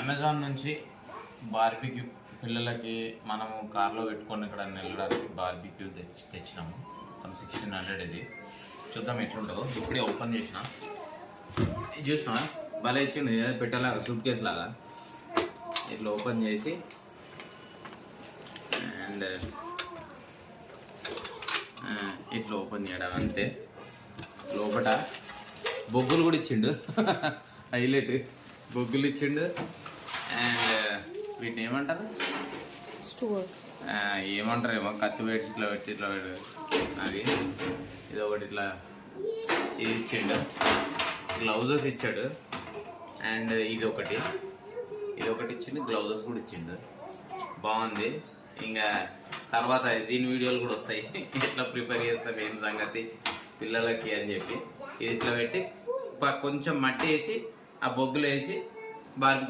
Amazon నుంచి barbecue పిల్లలకి మనము కార్లో పెట్టుకొని ఇక్కడ వెళ్ళడానికి బార్బిక్యూ తెచ్చినాము. సమ్ 1600 ఇది. చూద్దాం ఎట్లుంటుందో. ఇప్పుడే ఓపెన్ చేసిన. చూసినా భలే ఇచ్చింది, పెట్టేలాగా సూట్ కేసు లాగా. ఇట్లా ఓపెన్ చేసి అండ్ ఇట్లా ఓపెన్ చేయడం అంతే. లోపల బొగ్గులు కూడా ఇచ్చిండు. హైలైట్ బొగ్గులు ఇచ్చిండు. అండ్ వీటిని ఏమంటారు, ఏమంటారు ఏమో, కత్తి పెట్టి ఇట్లా పెట్టి ఇట్లా అది ఇది ఒకటి ఇట్లా ఇది ఇచ్చిండు. గ్లౌజెస్ ఇచ్చాడు. అండ్ ఇది ఒకటి ఇచ్చిండు. గ్లౌజెస్ కూడా ఇచ్చిండు. బాగుంది. ఇంకా తర్వాత దీని వీడియోలు కూడా వస్తాయి, ఎట్లా ప్రిపేర్ చేస్తాం ఏం సంగతి పిల్లలకి అని చెప్పి. ఇది ఇట్లా పెట్టి కొంచెం మట్టి వేసి ఆ బొగ్గులు వేసి బార్బిక్యూ